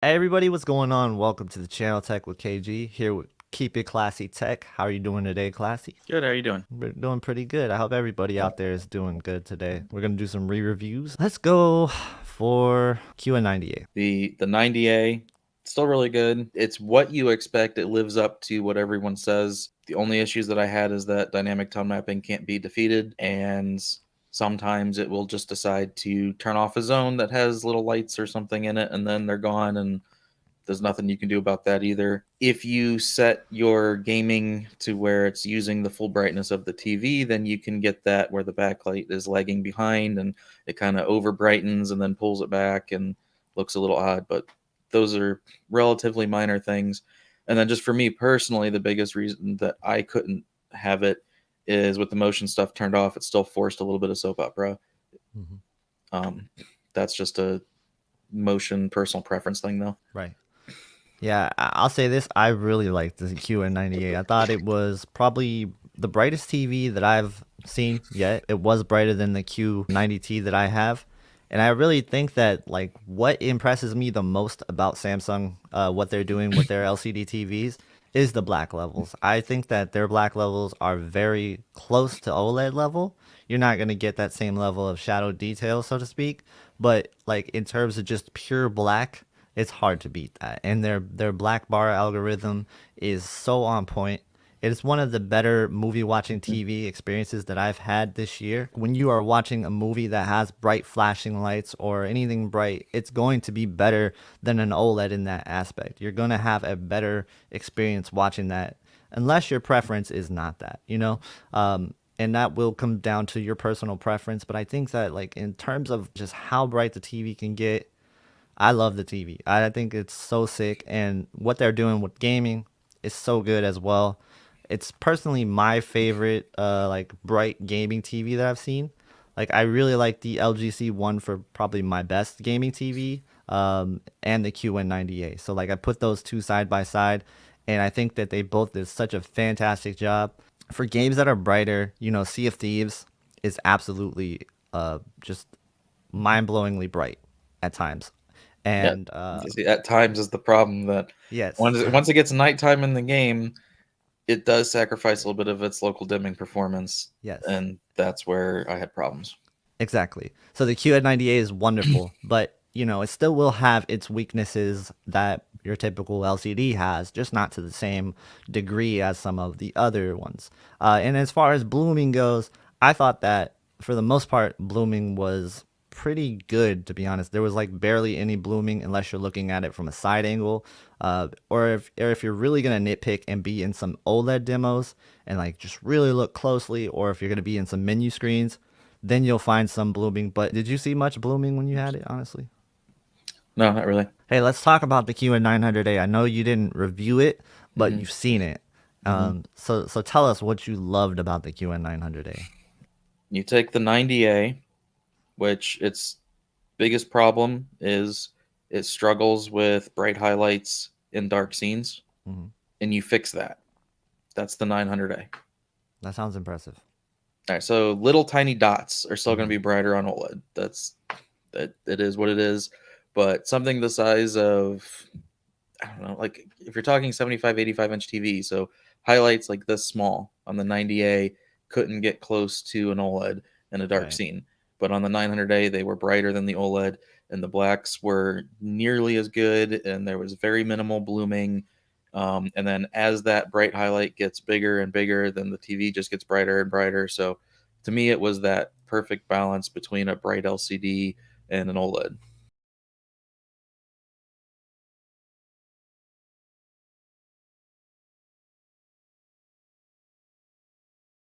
Hey everybody, what's going on? Welcome to the channel Tech with KG here with Keep It Classy Tech. How are you doing today, Classy? Good. How are you doing? We're doing pretty good. I hope everybody out there is doing good today. We're gonna do some re-reviews. Let's go for QN90A. The 90A, still really good. It's what you expect. It lives up to what everyone says. The only issues that I had is that dynamic tone mapping can't be defeated, and sometimes it will just decide to turn off a zone that has little lights or something in it, and then they're gone, and there's nothing you can do about that either. If you set your gaming to where it's using the full brightness of the TV, then you can get that where the backlight is lagging behind and it kind of over brightens and then pulls it back and looks a little odd. But those are relatively minor things. And then just for me personally, the biggest reason that I couldn't have it is with the motion stuff turned off, it still forced a little bit of soap opera. Mhm. Um, that's just a motion personal preference thing, though. Right. Yeah, I'll say this. I really liked the QN90A. I thought it was probably the brightest TV that I've seen yet. It was brighter than the Q90T that I have. And I really think that like what impresses me the most about Samsung, what they're doing with their LCD TVs is the black levels. I think that their black levels are very close to OLED level. You're not going to get that same level of shadow detail, so to speak, but like in terms of just pure black, it's hard to beat that. And their black bar algorithm is so on point. It is one of the better movie watching TV experiences that I've had this year. When you are watching a movie that has bright flashing lights or anything bright, it's going to be better than an OLED in that aspect. You're going to have a better experience watching that, unless your preference is not that, you know? And that will come down to your personal preference. But I think that, like, in terms of just how bright the TV can get, I love the TV. I think it's so sick, and what they're doing with gaming is so good as well. It's personally my favorite, like bright gaming TV that I've seen. Like I really like the LGC one for probably my best gaming TV, and the QN90A. So like I put those two side by side, and I think that they both did such a fantastic job for games that are brighter. You know, Sea of Thieves is absolutely just mind-blowingly bright at times. Yeah, And you see, at times is the problem that yes, once it gets nighttime in the game, it does sacrifice a little bit of its local dimming performance, yes, and that's where I had problems. exactly. So the QN90A is wonderful, but you know, it still will have its weaknesses that your typical LCD has, just not to the same degree as some of the other ones. And as far as blooming goes, I thought that for the most part, blooming was pretty good, to be honest. There was like barely any blooming unless you're looking at it from a side angle, or if you're really gonna nitpick and be in some OLED demos and like just really look closely, or if you're gonna be in some menu screens, then you'll find some blooming. But did you see much blooming when you had it, honestly? No, not really. Hey, let's talk about the QN900A. I know you didn't review it, but hmm you've seen it. hmm So tell us what you loved about the QN900A. You take the 90A, which its biggest problem is it struggles with bright highlights in dark scenes, Hmm. and you fix that. That's the 900A. That sounds impressive. All right, so little tiny dots are still going to Hmm. be brighter on OLED. That it is what it is. But something the size of, I don't know, like if you're talking 75, 85-inch TV, so highlights like this small on the 90A couldn't get close to an OLED in a dark Right. scene. But on the 900A, they were brighter than the OLED, and the blacks were nearly as good, and there was very minimal blooming. And then as that bright highlight gets bigger and bigger, then the TV just gets brighter and brighter. So to me, it was that perfect balance between a bright LCD and an OLED.